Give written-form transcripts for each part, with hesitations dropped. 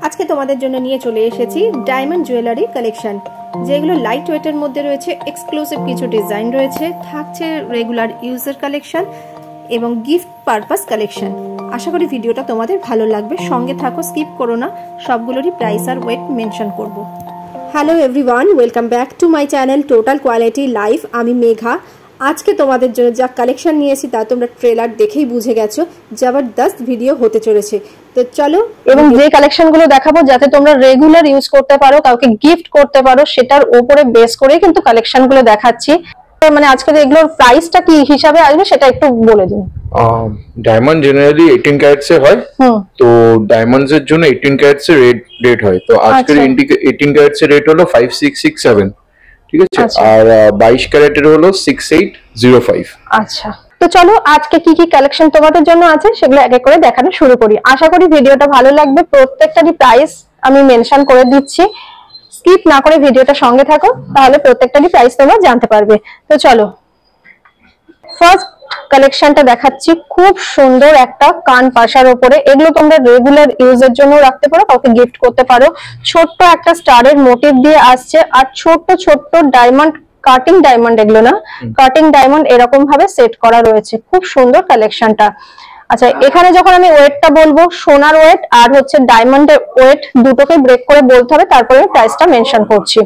আজকে তোমাদের জন্য নিয়ে চলে এসেছি ডায়মন্ড জুয়েলারি কালেকশন, যেগুলো লাইট ওয়েটের মধ্যে রয়েছে, এক্সক্লুসিভ কিছু ডিজাইন রয়েছে, থাকছে রেগুলার ইউজের কালেকশন এবং গিফট পারপাস কালেকশন। আশা করি ভিডিওটা তোমাদের ভালো লাগবে, সঙ্গে থাকো, স্কিপ করো না, সবগুলোরই প্রাইস আর ওয়েট মেনশন করব। Hello everyone, welcome back to my channel total quality life. আমি মেঘা। আজকে তোমাদের জন্য যা কালেকশন নিয়েছি তা তোমরা ট্রেলার দেখেই বুঝে গেছো, জবরদস্ত ভিডিও হতে চলেছে। তো চলো, এবং যে কালেকশনগুলো দেখাবো যাতে তোমরা রেগুলার ইউজ করতে পারো, কাউকে গিফট করতে পারো, সেটার উপরে বেস করে কিন্তু কালেকশনগুলো দেখাচ্ছি। মানে আজকে এগুলোর প্রাইসটা কি হিসাবে আসবে সেটা একটু বলে দিন। ডায়মন্ড জেনারেলি 18 ক্যারেটস এ হয়, তো ডায়মন্ডস এর জন্য 18 ক্যারেটস এর রেট হয়। তো আজকের 18 ক্যারেটস এর রেট হলো 5667, ঠিক আছে, আর 22 ক্যারেটের হলো 6805। আচ্ছা, তো চলো আজকে কি কি কালেকশন তোমাদের জন্য আছে সেগুলো এক এক করে দেখানো শুরু করি। আশা করি ভিডিওটা ভালো লাগবে। প্রত্যেকটারই প্রাইস আমি মেনশন করে দিচ্ছি, স্কিপ না করে ভিডিওটা সঙ্গে থাকো, তাহলে প্রত্যেকটারই প্রাইস তোমরা জানতে পারবে। তো চলো, ফার্স্ট কালেকশনটা দেখাচ্ছি। খুব সুন্দর একটা কান পাশার উপরে, এগুলো তোমরা রেগুলার ইউজের জন্য রাখতে পারো, কাউকে গিফট করতে পারো। ছোট্ট একটা স্টারের মোটিভ দিয়ে আসছে, আর ছোট্ট ছোট্ট ডায়মন্ড, কাটিং ডায়মন্ড, এগুলো না কাটিং ডায়মন্ড, এরকম ভাবে সেট করা রয়েছে। খুব সুন্দর কালেকশনটা। আচ্ছা, এখানে যখন আমি ওয়েটটা বলবো, সোনার ওয়েট আর হচ্ছে ডায়মন্ডের ওয়েট দুটোকে ব্রেক করে বলতে হবে, তারপরে প্রাইসটা মেনশন করছি।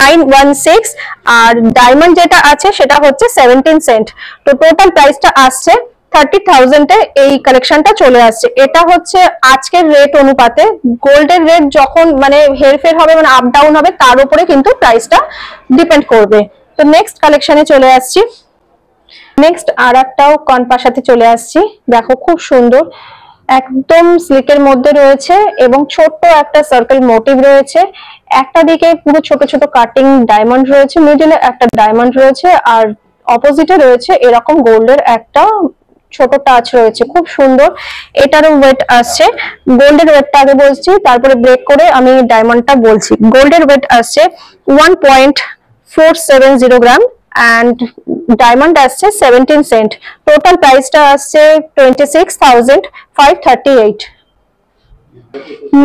916 আর ডায়মন্ড যেটা আছে সেটা হচ্ছে 17 সেন্ট। তো টোটাল প্রাইসটা আসছে 30,000 এ এই কালেকশনটা চলে আসছে। এটা হচ্ছে আজকের রেট অনুপাতে। গোল্ডের রেট যখন মানে হেরফের হবে, মানে আপ ডাউন হবে, তার উপরে কিন্তু প্রাইসটা ডিপেন্ড করবে। তো নেক্সট কালেকশনে চলে আসছি। নেক্সট আর একটাও কনপার সাথে চলে আসছি। দেখো খুব সুন্দর, একদম স্লিকের মধ্যে রয়েছে এবং ছোট্ট একটা সার্কেল মোটিভ রয়েছে। একটা দিকে পুরো ছোট ছোট কাটিং ডায়মন্ড রয়েছে, মিডলে একটা ডায়মন্ড রয়েছে, আর অপোজিটে রয়েছে এরকম গোল্ডের একটা ছোট টাচ রয়েছে। খুব সুন্দর। এটারও ওয়েট আসছে, গোল্ডের ওয়েটটা আগে বলছি, তারপরে ব্রেক করে আমি ডায়মন্ডটা বলছি। গোল্ডের ওয়েট আসছে 1.470 গ্রাম and diamond আসছে 17 সেন্ট। টোটাল প্রাইসটা আসছে 26,538।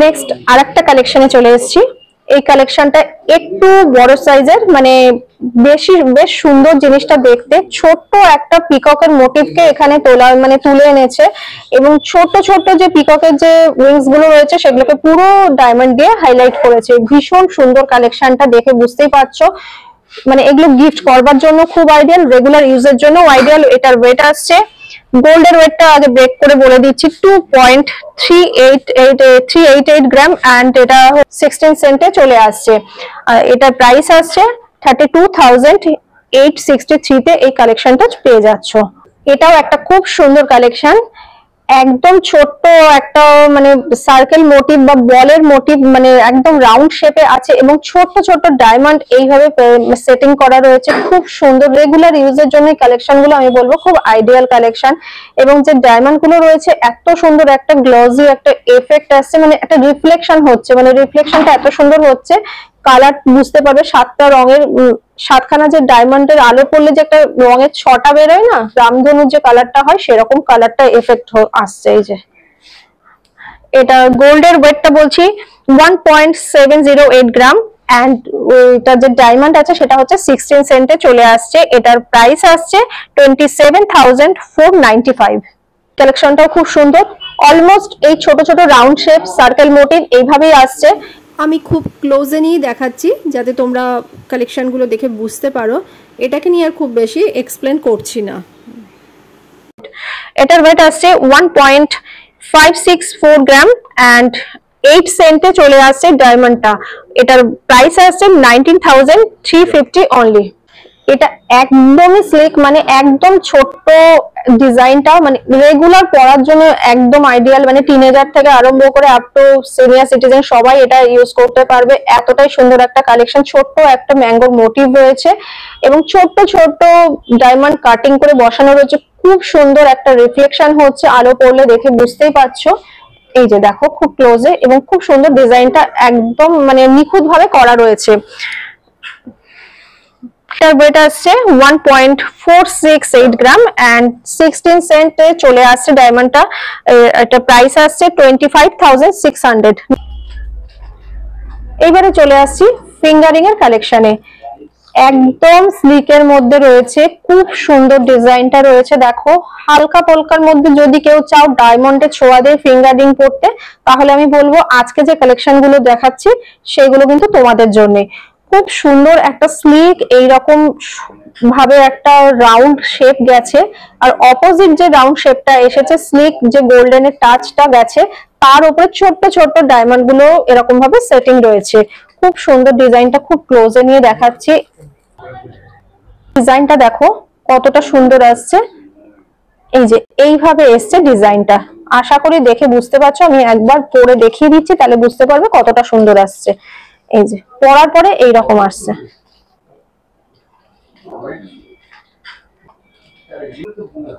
নেক্সট আরেকটা কালেকশনে চলে এসেছি। এই কালেকশনটা একটু বড় সাইজের, মানে বেশ সুন্দর জিনিসটা দেখতে। ছোট্ট একটা পিককের মোটিভকে এখানে তুলে এনেছে, এবং ছোট ছোট যে পিককের যে উইংস গুলো রয়েছে সেগুলোকে পুরো ডায়মন্ড দিয়ে হাইলাইট করেছে। ভীষণ সুন্দর কালেকশনটা, দেখে বুঝতেই পারছো। মানে এগুলো গিফট করবার জন্য খুব আইডিয়াল, রেগুলার ইউজের জন্য আইডিয়াল। এটার ওয়েট আসছে, গোল্ডের ওয়েটটা আগে ব্রেক করে বলে দিচ্ছি, 2.388 গ্রাম এন্ড এটা 16 সেন্টে চলে আসছে। এটার প্রাইস আসছে 32,863 তে এই কালেকশনটা পেয়ে যাচ্ছ। এটাও একটা খুব সুন্দর কালেকশন, একদম ছোট্ট একটা মানে সার্কেল মোটিভ বা বলের মোটিভ, মানে একদম রাউন্ড শেপে আছে, এবং ছোট্ট ছোট্ট ডায়মন্ড এইভাবে সেটিং করা রয়েছে। খুব সুন্দর, রেগুলার ইউজের জন্য এই কালেকশন গুলো আমি বলবো খুব আইডিয়াল কালেকশন। এবং যে ডায়মন্ড গুলো রয়েছে এত সুন্দর একটা গ্লসি একটা এফেক্ট আসছে, মানে একটা রিফ্লেকশন হচ্ছে, মানে রিফ্লেকশনটা এত সুন্দর হচ্ছে। কালার বুঝতে পারবে, সাতটা রঙের, সাতখানা যে ডায়মন্ডের আলো পড়লে যে একটা রঙের ছটা বেরোয় না, রামধনুর যে কালারটা হয়, সেরকম কালারটা এফেক্ট আসছে। এই যে এটা গোল্ডের ওয়েটটা বলছি 1.708 গ্রাম এন্ড এটা যে ডায়মন্ড আছে সেটা হচ্ছে 16 সেন্টে চলে আসছে। এটার প্রাইস আসছে 27,495। কালেকশনটাও খুব সুন্দর, অলমোস্ট এই ছোট ছোট রাউন্ড শেপ সার্কেল মোটিভ এইভাবেই আসছে। আমি খুব ক্লোজে নিয়ে দেখাচ্ছি যাতে তোমরা কালেকশনগুলো দেখে বুঝতে পারো। এটাকে নিয়ে আর খুব বেশি এক্সপ্লেন করছি না। এটার ওয়েট আসছে 1.564 গ্রাম এন্ড 8 সেন্টে চলে আসছে ডায়মন্ডটা। এটার প্রাইস আসছে 19,350 অনলি। এটা একদমই স্লিক, মানে একদম ছোট্ট ডিজাইনটা, মানে রেগুলার পরার জন্য একদম আইডিয়াল। মানে টিনেজার থেকে আরম্ভ করে আপ টু সিনিয়র সিটিজেন সবাই এটা ইউজ করতে পারবে। এতটাই সুন্দর একটা কালেকশন। ছোট্ট একটা ম্যাঙ্গোর মোটিভ রয়েছে এবং ছোট্ট ছোট্ট ডায়মন্ড কাটিং করে বসানো রয়েছে। খুব সুন্দর একটা রিফ্লেকশন হচ্ছে, আলো পড়লে দেখে বুঝতেই পারছো। এই যে দেখো খুব ক্লোজে, এবং খুব সুন্দর ডিজাইনটা একদম মানে নিখুঁত ভাবে করা রয়েছে। এটার ওয়েট আসছে 1.468 গ্রাম এন্ড 16 সেন্টে চলে আসছে ডায়মন্ডটা। এটা প্রাইস আসছে 25,600। এইবারে চলে আসছি ফিঙ্গারিং এর কালেকশনে। একদম স্লিকের মধ্যে রয়েছে, খুব সুন্দর ডিজাইনটা রয়েছে। দেখো হালকা পলকার মধ্যে যদি কেউ চাও ডায়মন্ডের ছোঁয়া দিয়ে ফিঙ্গারিং করতে, তাহলে আমি বলবো আজকে যে কালেকশন গুলো দেখাচ্ছি সেগুলো কিন্তু তোমাদের জন্য। খুব সুন্দর একটা স্লিক এইরকম ভাবে একটা রাউন্ড শেপ গেছে, আর অপোজিট যে রাউন্ড শেপটা এসেছে স্লিক যে গোল্ডেনের টাচটা গেছে, তার উপরে ছোট্ট ছোট্ট ডায়মন্ড গুলো এরকম ভাবে সেটিং রয়েছে। খুব সুন্দর ডিজাইনটা, খুব ক্লোজে নিয়ে দেখাচ্ছি। ডিজাইনটা দেখো কতটা সুন্দর আসছে, এই যে এইভাবে এসছে ডিজাইনটা। আশা করি দেখে বুঝতে পারছো, আমি একবার পরে দেখিয়ে দিচ্ছি তাহলে বুঝতে পারবে কতটা সুন্দর আসছে। এই যে পরার পরে এইরকম আসছে।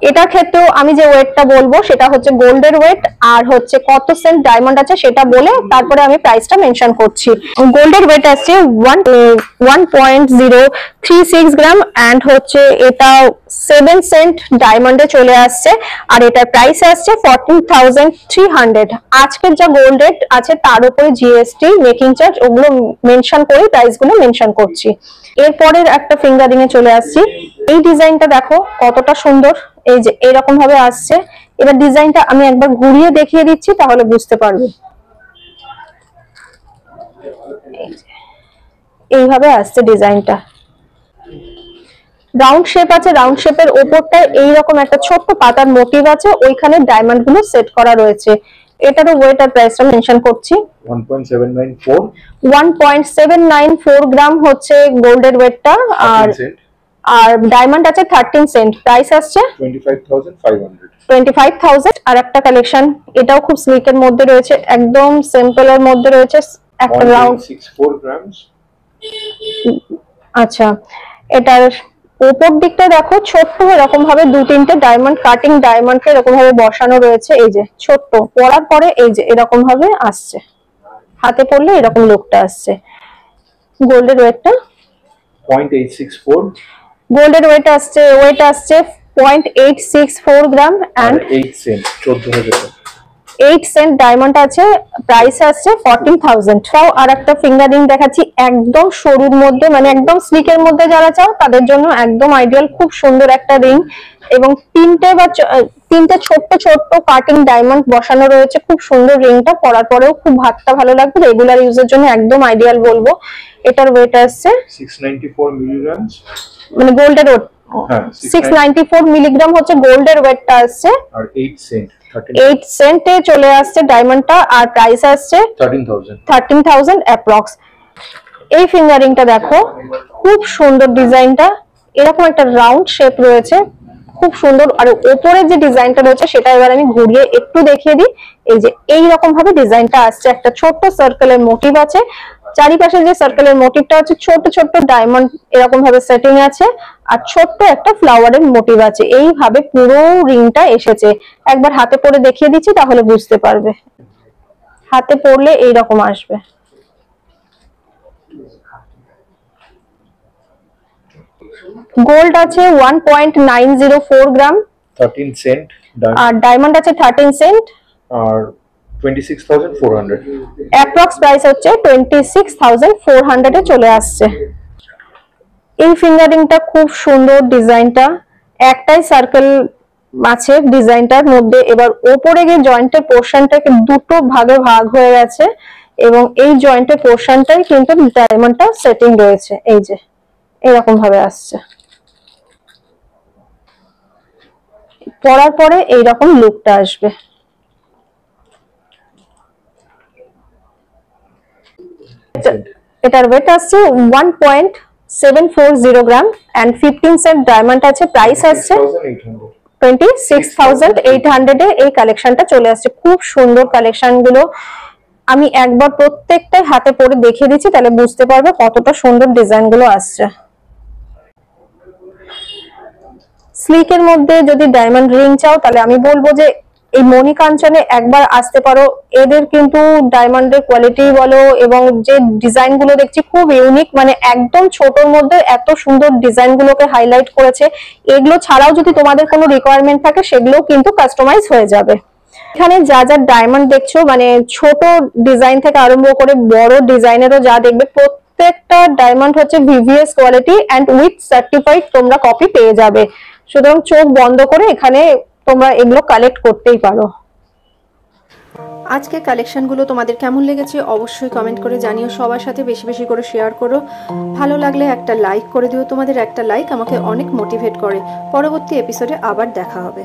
এটার ক্ষেত্রেও আমি যে ওয়েটটা বলবো সেটা হচ্ছে গোল্ডের ওয়েট, আর হচ্ছে কত সেন্ট ডায়মন্ড আছে সেটা বলে তারপরে আমি প্রাইসটা মেনশন করছি। গোল্ডের ওয়েট আসছে 1.036 গ্রাম, এন্ড হচ্ছে এটা 7 সেন্ট ডায়মন্ডে চলে আসছে, আর এটার প্রাইস আসছে 14,300। আজকের যা গোল্ড রেট আছে তার উপরে জিএসটি, মেকিং চার্জ ওগুলো মেনশন করে প্রাইসগুলো মেনশন করছি। এরপরের একটা ফিঙ্গারিং এ চলে আসছি। এই ডিজাইনটা দেখো কতটা সুন্দর, এই যে এরকম ভাবে আসছে। এবার ডিজাইনটা আমি একবার ঘুরিয়ে দেখিয়ে দিচ্ছি তাহলে বুঝতে পারবে। এইভাবে আসছে ডিজাইনটা, রাউন্ড শেপ আছে, রাউন্ড শেপের উপরটায় এইরকম একটা ছোট্ট পাতার মোটিভ আছে, ওইখানে ডায়মন্ড গুলো সেট করা রয়েছে। এটারও ওয়েট আর প্রাইসটা মেনশন করছি। 1.794 গ্রাম হচ্ছে গোল্ডের ওয়েটটা, আর ডায়মন্ড আছে 13 সেন্ট, প্রাইস আসছে 25,000। আর একটা কালেকশন, এটাও খুব স্লিকের মধ্যে রয়েছে, একদম সিম্পল এর মধ্যে রয়েছে, একটা রাউন্ড 64 গ্রাম। আচ্ছা, এটার উপর দিকটা দেখো ছোট্ট এরকম ভাবে 2-3টে ডায়মন্ড কাটিং ডায়মন্ডকে এরকম ভাবে বসানো রয়েছে, এই যে ছোট্ট। পরার পরে এই যে এরকম ভাবে আসছে, হাতে পরলে এরকম লুকটা আসছে। গোল্ডের ওয়েটটা 0.864, গোল্ডের ওয়েট আসছে 0.864 গ্রাম, এন্ড 8 সেন্ট 14,000। 8 সেন্ট ডায়মন্ড আছে, প্রাইস আসছে 14,000। তাও আর একটা ফিঙ্গারিং দেখাচ্ছি, একদম সরুর মধ্যে, মানে একদম স্লিকের মধ্যে যারা চাও তাদের জন্য একদম আইডিয়াল। খুব সুন্দর একটা রিং, এবং তিনটে ছোট্ট ছোট্ট কাটিং ডায়মন্ড বসানো রয়েছে। খুব সুন্দর রিংটা, পরার পরেও খুব হাতটা ভালো লাগবে, রেগুলার ইউজের জন্য একদম আইডিয়াল বলবো। এটার ওয়েট আসছে 694 মিলিগ্রাম, মানে গোল্ডের ওয়েট 694 মিলিগ্রাম হচ্ছে গোল্ডের ওয়েটটা আসছে, আর 8 সেন্ট 8 সেন্টে চলে আসছে ডায়মন্ডটা, আর প্রাইস আসছে 13,000 অ্যাপ্রক্স। এই ফিঙ্গারিংটা দেখো খুব সুন্দর ডিজাইনটা, এরকম একটা রাউন্ড শেপ রয়েছে, খুব সুন্দর। আর উপরে যে ডিজাইনটা রয়েছে সেটা এবার আমি ঘুরিয়ে একটু দেখিয়ে দিই। এই যে এইরকম ভাবে ডিজাইনটা আসছে, একটা ছোট্ট সার্কেলের মোটিভ আছে, চারিপাশে যে সার্কেলের মোটিভটা আছে ছোট ছোট ডায়মন্ড এরকম ভাবে সেটিং আছে, আর ছোট্ট একটা ফ্লাওয়ারের মোটিভ আছে। এইভাবে পুরো রিংটা এসেছে। একবার হাতে পরে দেখিয়ে দিচ্ছি তাহলে বুঝতে পারবে। হাতে পরলে এইরকম আসবে। গোল্ড আছে 1.904 গ্রাম, 13 সেন্ট, আর ডায়মন্ড আছে 13 সেন্ট, আর 26,400। অ্যাপ্রক্স প্রাইস হচ্ছে 26,400 এ চলে আসছে। এই ফিঙ্গারিংটা খুব সুন্দর, ডিজাইনটা একটাই সার্কেল আছে ডিজাইনটার মধ্যে। এবার ওপরে গিয়ে জয়েন্টের পোর্শনটাকে দুটো ভাগে ভাগ হয়ে গেছে, এবং এই জয়েন্টের পোর্শনটাই কিন্তু ডায়মন্ডটা সেটিং রয়েছে। এই যে এরকম ভাবে আসছে, পরার পরে এইরকম লুকটা আসবে। এটার ওয়েট আসছে 1.740 গ্রাম, এন্ড 15 সেন্ট ডায়মন্ড আছে, প্রাইস আসছে 26,800 এ এই কালেকশনটা চলে আসছে। খুব সুন্দর কালেকশন গুলো, আমি একবার প্রত্যেকটাই হাতে পরে দেখিয়ে দিচ্ছি তাহলে বুঝতে পারবে কতটা সুন্দর ডিজাইন গুলো আসছে। স্লিকের মধ্যে যদি ডায়মন্ড রিং চাও তাহলে আমি বলবো যে এই মণিকাঞ্চনে একবার আসতে পারো। এদের কিন্তু ডায়মন্ডের কোয়ালিটি বলো এবং যে ডিজাইন গুলো দেখছি খুব ইউনিক, মানে একদম ছোটর মধ্যে এত সুন্দর ডিজাইন গুলোকে হাইলাইট করেছে। এগুলো ছাড়াও যদি তোমাদের কোনো রিকোয়ারমেন্ট থাকে সেগুলো কিন্তু কাস্টমাইজ হয়ে যাবে। এখানে যা যা ডায়মন্ড দেখছো মানে ছোট ডিজাইন থেকে আরম্ভ করে বড় ডিজাইনেরও যা দেখবে প্রত্যেকটা ডায়মন্ড হচ্ছে VVS quality and with certified তোমরা কপি পেয়ে যাবে। সুতরাং চোখ বন্ধ করে এখানে তোমরা এগুলো কালেক্ট করতেই পারো। আজকে কালেকশনগুলো তোমাদের কেমন লেগেছে অবশ্যই কমেন্ট করে জানিও, সবার সাথে বেশি বেশি করে শেয়ার করো। ভালো লাগলে একটা লাইক করে দিও, তোমাদের একটা লাইক আমাকে অনেক মোটিভেট করে। পরবর্তী এপিসোডে আবার দেখা হবে।